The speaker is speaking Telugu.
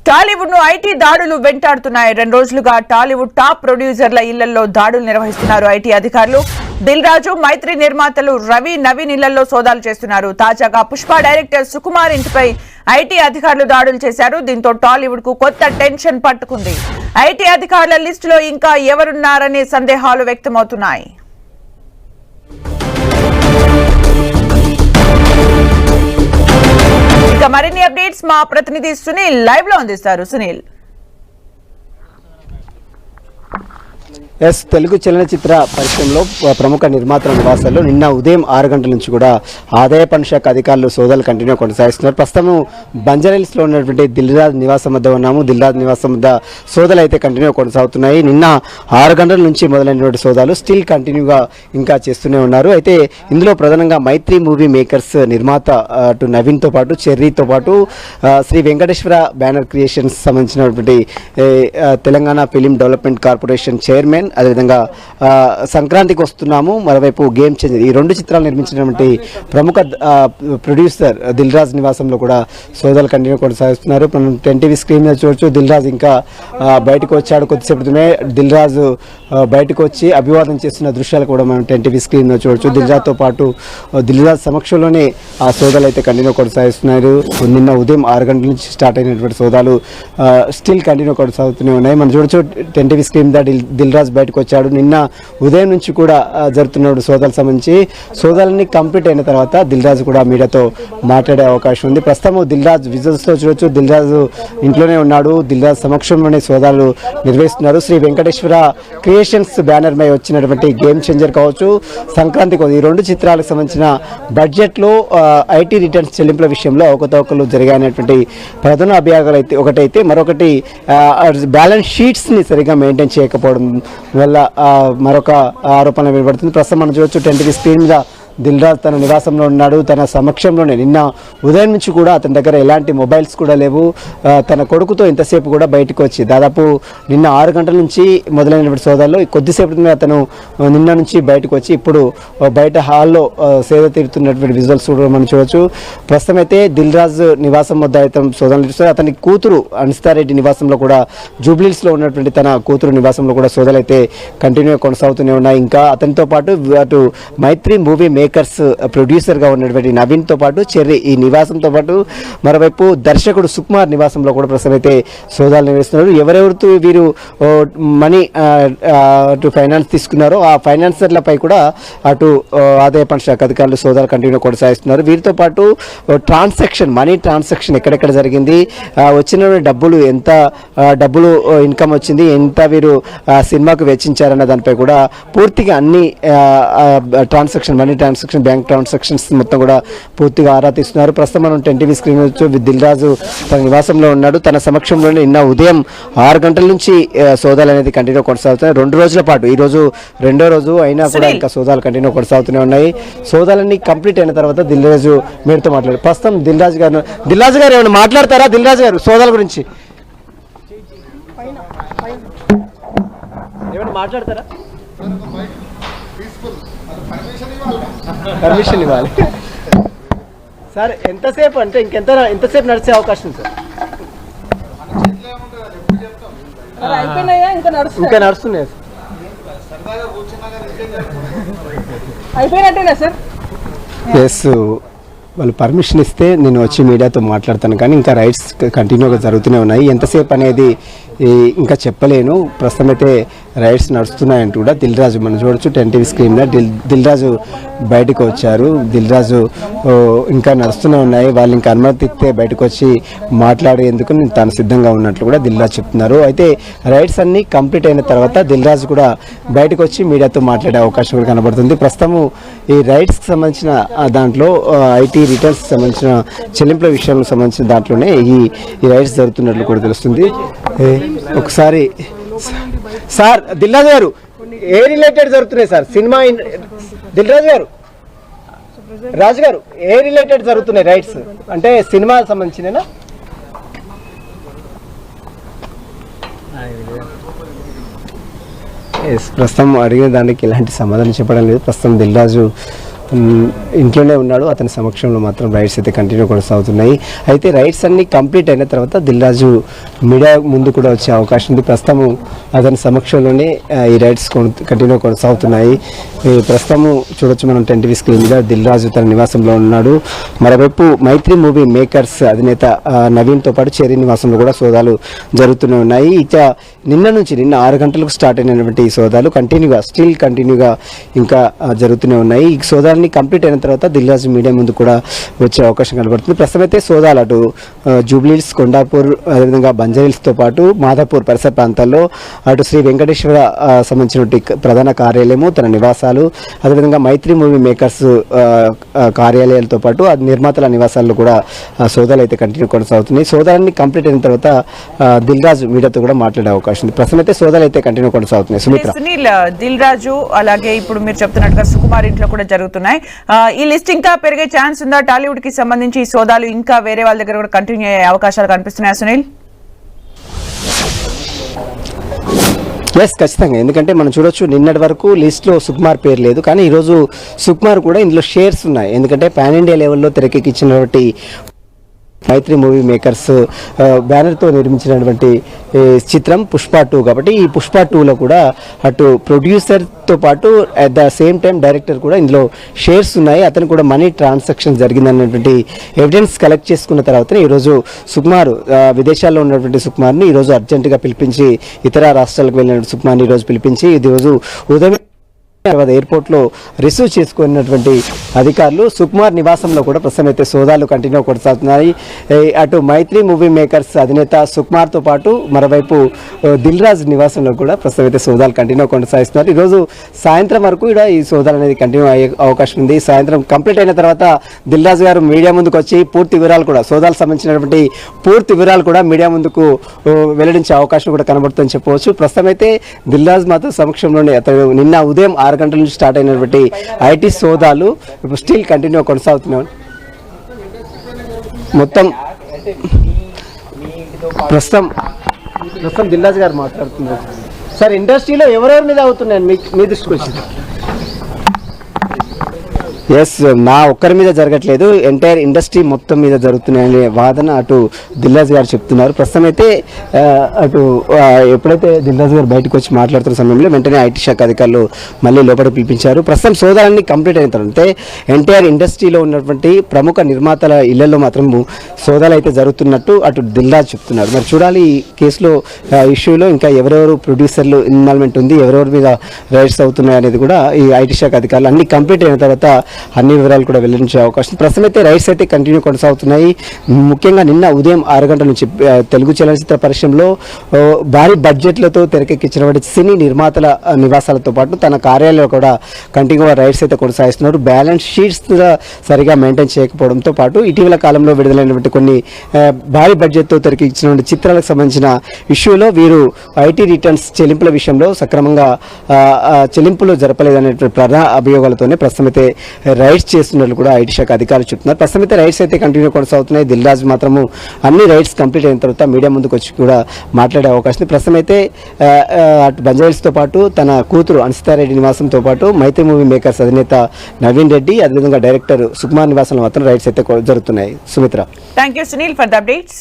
టాలీవుడ్ ను ఐటీ దాడులు వెంటాడుతున్నాయి. 2 రోజులుగా టాలీవుడ్ టాప్ ప్రొడ్యూసర్ల ఇళ్లలో దాడులు నిర్వహిస్తున్నారు ఐటీ అధికారులు. దిల్ రాజు, మైత్రి నిర్మాతలు రవి, నవీన్ ఇళ్లలో సోదాలు చేస్తున్నారు. తాజాగా పుష్ప డైరెక్టర్ సుకుమార్ ఇంటిపై ఐటీ అధికారులు దాడులు చేశారు. దీంతో టాలీవుడ్ కు కొత్త టెన్షన్ పట్టుకుంది. ఐటీ అధికారుల లిస్టులో ఇంకా ఎవరున్నారనే సందేహాలు వ్యక్తమవుతున్నాయి. ఇక మరిన్ని అప్డేట్స్ మా ప్రతినిధి సునీల్ లైవ్ లో అందిస్తారు. సునీల్, తెలుగు చలనచిత్ర పరిశ్రమలో ప్రముఖ నిర్మాతల నివాసాల్లో నిన్న ఉదయం 6 గంటల నుంచి కూడా ఆదాయ పన్ను శాఖ అధికారులు సోదాలు కంటిన్యూ కొనసాగిస్తున్నారు. ప్రస్తుతం బంజారాహిల్స్లో ఉన్నటువంటి దిల్ రాజు నివాసం వద్ద ఉన్నాము. దిల్ రాజు నివాసం వద్ద సోదాలు అయితే కంటిన్యూ కొనసాగుతున్నాయి. నిన్న 6 గంటల నుంచి మొదలైనటువంటి సోదాలు స్టిల్ కంటిన్యూగా ఇంకా చేస్తూనే ఉన్నారు. అయితే ఇందులో ప్రధానంగా మైత్రి మూవీ మేకర్స్ నిర్మాత అటు నవీన్తో పాటు చెర్రీతో పాటు శ్రీ వెంకటేశ్వర బ్యానర్ క్రియేషన్స్ సంబంధించినటువంటి Telangana film development corporation chairman, అదేవిధంగా సంక్రాంతికి వస్తున్నాము, మరోవైపు గేమ్ చేంజర్, ఈ 2 చిత్రాలు నిర్మించినటువంటి ప్రముఖ ప్రొడ్యూసర్ దిల్ రాజు నివాసంలో కూడా సోదాలు కంటిన్యూ కొనసాగిస్తున్నారు. మనం 10 టీవీ స్క్రీన్ మీద చూడొచ్చు. దిల్ రాజు ఇంకా బయటకు వచ్చాడు. కొద్దిసేపటిమే దిల్ రాజు బయటకు వచ్చి అభివాదం చేస్తున్న దృశ్యాలు కూడా మనం 10 టీవీ స్క్రీన్ మీద చూడొచ్చు. దిల్ రాజుతో పాటు దిల్ రాజు సమక్షంలోనే ఆ సోదాలు అయితే కంటిన్యూ కొనసాగిస్తున్నారు. నిన్న ఉదయం 6 గంటల నుంచి స్టార్ట్ అయినటువంటి సోదాలు స్టిల్ కంటిన్యూ కొనసాగుతూనే ఉన్నాయి. మనం చూడొచ్చు 10 టీవీ స్క్రీన్ మీద దిల్ రాజు బయటకు వచ్చాడు. నిన్న ఉదయం నుంచి కూడా జరుగుతున్న సోదాలకు సంబంధించి సోదాలన్నీ కంప్లీట్ అయిన తర్వాత దిల్ రాజు కూడా మీడియాతో మాట్లాడే అవకాశం ఉంది. ప్రస్తుతం దిల్ రాజు విజువల్స్లో చూడొచ్చు. దిల్ రాజు ఇంట్లోనే ఉన్నాడు. దిల్ రాజు సమక్షంలోనే సోదాలు నిర్వహిస్తున్నారు. శ్రీ వెంకటేశ్వర క్రియేషన్స్ బ్యానర్ పై వచ్చినటువంటి గేమ్ చేంజర్ కావచ్చు, సంక్రాంతి ఈ 2 చిత్రాలకు సంబంధించిన బడ్జెట్లో ఐటీ రిటర్న్స్ చెల్లింపుల విషయంలో అవకతవకలు జరిగాయనేటువంటి ప్రధాన అభియోగాలు అయితే ఒకటైతే, మరొకటి బ్యాలెన్స్ షీట్స్ని సరిగా మెయింటైన్ చేయకపోవడం వల్ల మరొక ఆరోపణ వినబడుతుంది. ప్రస్తుతం మనం చూడొచ్చు 10 టీవీ స్క్రీన్ మీద దిల్ రాజు తన నివాసంలో ఉన్నాడు. తన సమక్షంలోనే నిన్న ఉదయం నుంచి కూడా అతని దగ్గర ఎలాంటి మొబైల్స్ కూడా లేవు. తన కొడుకుతో ఇంతసేపు కూడా బయటకు వచ్చి దాదాపు నిన్న 6 గంటల నుంచి మొదలైనటువంటి సోదాల్లో కొద్దిసేపటి అతను నిన్న నుంచి బయటకు వచ్చి ఇప్పుడు బయట హాల్లో సేద తీరుతున్నటువంటి విజువల్స్ కూడా మనం చూడవచ్చు. ప్రస్తుతం అయితే దిల్ రాజు నివాసం వద్ద అయితే సోదాలు నిర్వహిస్తారు. అతని కూతురు అనిస్తారెడ్డి నివాసంలో కూడా జూబ్లీస్లో ఉన్నటువంటి తన కూతురు నివాసంలో కూడా సోదాలు అయితే కంటిన్యూ కొనసాగుతూనే ఉన్నాయి. ఇంకా అతనితో పాటు అటు మైత్రి మూవీ మేకర్స్ ప్రొడ్యూసర్గా ఉన్నటువంటి నవీన్తో పాటు చెర్రీ ఈ నివాసంతో పాటు మరోవైపు దర్శకుడు సుకుమార్ నివాసంలో కూడా ప్రస్తుతం అయితే సోదాలు నిర్వహిస్తున్నారు. ఎవరెవరితో వీరు మనీ అటు ఫైనాన్స్ తీసుకున్నారో ఆ ఫైనాన్సర్లపై కూడా అటు ఆదాయ పన్ను శాఖ అధికారులు సోదాలు కంటిన్యూ కొనసాగిస్తున్నారు. వీరితో పాటు మనీ ట్రాన్సాక్షన్ ఎక్కడెక్కడ జరిగింది, వచ్చిన డబ్బులు ఎంత డబ్బులు ఇన్కమ్ వచ్చింది, ఎంత వీరు సినిమాకు వెచ్చించారన్న దానిపై కూడా పూర్తిగా అన్ని మనీ ట్రాన్సాక్షన్, బ్యాంక్ ట్రాన్సాక్షన్స్ మొత్తం కూడా పూర్తిగా ఆరా తీస్తున్నారు. ప్రస్తుతం మనం 10 టీవీ స్క్రీన్ దిల్ రాజు తన నివాసంలో ఉన్నాడు. తన సమక్షంలోనే నిన్న ఉదయం 6 గంటల నుంచి సోదాలు అనేది కంటిన్యూ కొనసాగుతున్నాయి. 2 రోజుల పాటు, ఈ రోజు 2వ రోజు అయినా కూడా ఇంకా సోదాలు కంటిన్యూ కొనసాగుతూనే ఉన్నాయి. సోదాలన్నీ కంప్లీట్ అయిన తర్వాత దిల్ రాజు మీరుతో మాట్లాడారు. ప్రస్తుతం దిల్ రాజు గారు ఏమైనా మాట్లాడతారా? దిల్ రాజు గారు సోదాల గురించి ఏమైనా మాట్లాడతారా? పర్మిషన్ ఇవ్వాలి సార్. ఎంతసేపు అంటే ఎంతసేపు నడిచే అవకాశం సార్? ఇంకా నడుస్తున్నాయి సార్. ఎస్, వాళ్ళు పర్మిషన్ ఇస్తే నేను వచ్చి మీడియాతో మాట్లాడతాను, కానీ ఇంకా రైట్స్ కంటిన్యూగా జరుగుతూనే ఉన్నాయి. ఎంతసేపు అనేది ఇంకా చెప్పలేను. ప్రస్తుతం అయితే రైడ్స్ నడుస్తున్నాయంటూ కూడా దిల్ రాజు మనం చూడొచ్చు 10 టీవీ స్క్రీన్ మీద దిల్ రాజు బయటకు వచ్చారు. దిల్ రాజు ఇంకా నడుస్తూనే ఉన్నాయి. వాళ్ళు ఇంకా అనుమతి ఇస్తే బయటకు వచ్చి మాట్లాడేందుకు నేను తాను సిద్ధంగా ఉన్నట్లు కూడా దిల్ రాజు చెప్తున్నారు. అయితే రైడ్స్ అన్ని కంప్లీట్ అయిన తర్వాత దిల్ రాజు కూడా బయటకు వచ్చి మీడియాతో మాట్లాడే అవకాశం కూడా కనబడుతుంది. ప్రస్తుతము ఈ రైడ్స్కి సంబంధించిన దాంట్లో ఐటీ రిటర్న్స్ సంబంధించిన చెల్లింపుల విషయాలకు సంబంధించిన దాంట్లోనే ఈ రైడ్స్ జరుగుతున్నట్లు కూడా తెలుస్తుంది. ఒకసారి సార్ దిల్ రాజు గారు, ఏ రిలేటెడ్ జరుగుతున్నాయి సార్ సినిమా? దిల్ రాజు గారు ఏ రిలేటెడ్ జరుగుతున్నాయి రైట్స్? అంటే సినిమా సంబంధించినేనా? ప్రస్తుతం అడిగిన దానికి ఎలాంటి సమాధానం చెప్పడం లేదు. ప్రస్తుతం దిల్ రాజు ఇంట్లోనే ఉన్నాడు. అతని సమక్షంలో మాత్రం రైడ్స్ అయితే కంటిన్యూ కొనసాగుతున్నాయి. అయితే రైడ్స్ అన్ని కంప్లీట్ అయిన తర్వాత దిల్ రాజు మీడియా ముందు కూడా వచ్చే అవకాశం ఉంది. ప్రస్తుతము అతని సమక్షంలోనే ఈ రైడ్స్ కంటిన్యూ కొనసాగుతున్నాయి. ప్రస్తుతము చూడొచ్చు మనం 10 టీవీ స్క్రీన్ మీద దిల్ రాజు తన నివాసంలో ఉన్నాడు. మరోవైపు మైత్రి మూవీ మేకర్స్ అధినేత నవీన్తో పాటు చేరి నివాసంలో కూడా సోదాలు జరుగుతూనే ఉన్నాయి. ఇక నిన్న 6 గంటలకు స్టార్ట్ అయినటువంటి ఈ సోదాలు కంటిన్యూగా ఇంకా జరుగుతూనే ఉన్నాయి. ఈ సోదాలని కంప్లీట్ అయిన తర్వాత దిల్ రాజు మీడియా ముందు కూడా వచ్చే అవకాశం కనబడుతుంది. ప్రస్తుతం అయితే సోదాలు అటు జూబ్లీహిల్స్, కొండాపూర్, అదేవిధంగా బంజారీల్స్తో పాటు మాధాపూర్ పరిసర ప్రాంతాల్లో అటు శ్రీ వెంకటేశ్వర సంబంధించినటువంటి ప్రధాన కార్యాలయము, తన నివాసాలు, అదేవిధంగా మైత్రి మూవీ మేకర్స్ కార్యాలయాలతో పాటు నిర్మాతల నివాసాల్లో కూడా సోదాలు అయితే కంటిన్యూ కొనసాగుతున్నాయి. సోదాలన్నీ కంప్లీట్ అయిన తర్వాత దిల్ రాజు మీడియాతో కూడా మాట్లాడే అవకాశం ఉంది. ప్రస్తుతం అయితే సోదాలు అయితే కంటిన్యూ కొనసాగుతున్నాయి. సుమిత్ర, సునీల్, దిల్ రాజు అలాగే ఇప్పుడు మీరు చెప్తున్నట్టుగా సుకుమార్ ఇంట్లో కూడా జరుగుతున్నాయి. ఈ లిస్ట్ ఇంకా పెరిగే ఛాన్స్ ఉందా? టాలీవుడ్ కి సంబంధించి ఈ సోదాలు ఇంకా వేరే వాళ్ళ దగ్గర కూడా కంటిన్యూ అయ్యే అవకాశాలు కనిపిస్తున్నాయా సునీల్? ఎస్, ఖచ్చితంగా. ఎందుకంటే మనం చూడొచ్చు నిన్నటి వరకు లిస్ట్లో సుకుమార్ పేరు లేదు, కానీ ఈరోజు సుకుమార్ కూడా ఇందులో షేర్స్ ఉన్నాయి. ఎందుకంటే పాన్ ఇండియా లెవెల్లో తెరకెక్కించినటువంటి మైత్రి మూవీ మేకర్స్ బ్యానర్తో నిర్మించినటువంటి చిత్రం పుష్ప 2 కాబట్టి ఈ పుష్ప 2లో కూడా అటు ప్రొడ్యూసర్తో పాటు at the same time director కూడా ఇందులో షేర్స్ ఉన్నాయి. అతను కూడా మనీ ట్రాన్సాక్షన్ జరిగిందన్నటువంటి ఎవిడెన్స్ కలెక్ట్ చేసుకున్న తర్వాతనే ఈరోజు సుకుమార్ విదేశాల్లో ఉన్నటువంటి సుకుమార్ని ఈరోజు అర్జెంటుగా పిలిపించి, ఇతర రాష్ట్రాలకు వెళ్ళిన సుకుమార్ని ఈరోజు పిలిపించి ఈరోజు ఉదయం ఎయిర్పోర్ట్లో రిసీవ్ చేసుకున్నటువంటి అధికారులు సుకుమార్ నివాసంలో కూడా ప్రస్తుతం అయితే సోదాలు కంటిన్యూ కొనసాగుతున్నాయి. అటు మైత్రి మూవీ మేకర్స్ అధినేత సుకుమార్తో పాటు మరోవైపు దిల్ రాజు నివాసంలో కూడా ప్రస్తుతం అయితే సోదాలు కంటిన్యూ కొనసాగిస్తున్నారు. ఈరోజు సాయంత్రం వరకు కూడా ఈ సోదాలు అనేది కంటిన్యూ అయ్యే అవకాశం ఉంది. సాయంత్రం కంప్లీట్ అయిన తర్వాత దిల్ రాజు గారు మీడియా ముందుకు వచ్చి పూర్తి వివరాలు కూడా, సోదాలకు సంబంధించినటువంటి పూర్తి వివరాలు కూడా మీడియా ముందుకు వెల్లడించే అవకాశం కూడా కనబడుతుందని చెప్పవచ్చు. ప్రస్తుతం అయితే దిల్ రాజు మాత్రం సమక్షంలోనే అతను నిన్న ఉదయం 6 గంటల నుంచి స్టార్ట్ అయినటువంటి ఐటీ సోదాలు ఇప్పుడు స్టిల్ కంటిన్యూ కొనసాగుతున్నాయి. మొత్తం ప్రస్తుతం దిల్ రాజు గారు మాట్లాడుతున్నారు. సార్, ఇండస్ట్రీలో ఎవరెవరి మీద అవుతున్నాయి మీ దృష్టికి వచ్చింది? ఎస్, నా ఒక్కరి మీద జరగట్లేదు, ఎంటైర్ ఇండస్ట్రీ మొత్తం మీద జరుగుతున్నాయనే వాదన అటు దిల్ రాజు గారు చెప్తున్నారు. ప్రస్తుతం అయితే అటు ఎప్పుడైతే దిల్ రాజు గారు బయటకు వచ్చి మాట్లాడుతున్న సమయంలో వెంటనే ఐటీ శాఖ అధికారులు మళ్ళీ లోపలికి పిలిపించారు. ప్రస్తుతం సోదాలన్నీ కంప్లీట్ అయిన తర్వాత ఎంటైర్ ఇండస్ట్రీలో ఉన్నటువంటి ప్రముఖ నిర్మాతల ఇళ్లలో మాత్రం సోదాలు అయితే జరుగుతున్నట్టు అటు దిల్ రాజు చెప్తున్నారు. మరి చూడాలి ఈ కేసులో ఇష్యూలో ఇంకా ఎవరెవరు ప్రొడ్యూసర్లు ఇన్వాల్వ్మెంట్ ఉంది, ఎవరెవరి మీద రైడ్స్ అవుతున్నాయి అనేది కూడా ఈ ఐటీ శాఖ అధికారులు అన్ని కంప్లీట్ అయిన తర్వాత అన్ని వివరాలు కూడా వెల్లడించే అవకాశం. ప్రస్తుతం అయితే రైడ్స్ అయితే కంటిన్యూ కొనసాగుతున్నాయి. ముఖ్యంగా నిన్న ఉదయం 6 గంటల నుంచి తెలుగు చలనచిత్ర పరిశ్రమలో భారీ బడ్జెట్లతో తెరకెక్కించినటువంటి సినీ నిర్మాతల నివాసాలతో పాటు తన కార్యాలయంలో కూడా కంటిన్యూగా రైడ్స్ అయితే కొనసాగిస్తున్నారు. బ్యాలెన్స్ షీట్స్ సరిగా మెయింటైన్ చేయకపోవడంతో పాటు ఇటీవల కాలంలో విడుదలైనటువంటి కొన్ని భారీ బడ్జెట్తో తెరకెక్కించినటువంటి చిత్రాలకు సంబంధించిన ఇష్యూలో వీరు ఐటీ రిటర్న్స్ చెల్లింపుల విషయంలో సక్రమంగా చెల్లింపులు జరపలేదనేటువంటి ప్రధాన అభియోగాలతోనే ప్రస్తుతం అయితే రైడ్స్ చేస్తున్నట్లు కూడా ఐటీ శాఖ అధికారులు చెప్తున్నారు. ప్రస్తుతం అయితే రైడ్స్ అయితే కంటిన్యూ కొనసాగుతున్నాయి. దిల్ రాజు మాత్రము అన్ని రైడ్స్ కంప్లీట్ అయిన తర్వాత మీడియా ముందుకు వచ్చి కూడా మాట్లాడే అవకాశం ఉంది. ప్రస్తుతం అయితే అటు బంజారీల్స్తో పాటు తన కూతురు అనితారెడ్డి నివాసంతో పాటు మైత్రి మూవీ మేకర్స్ అధినేత నవీన్ రెడ్డి, అదేవిధంగా డైరెక్టర్ సుకుమార్ నివాసంలో మాత్రం రైడ్స్ అయితే జరుగుతున్నాయి. Sumitra, thank you Sunil for the updates.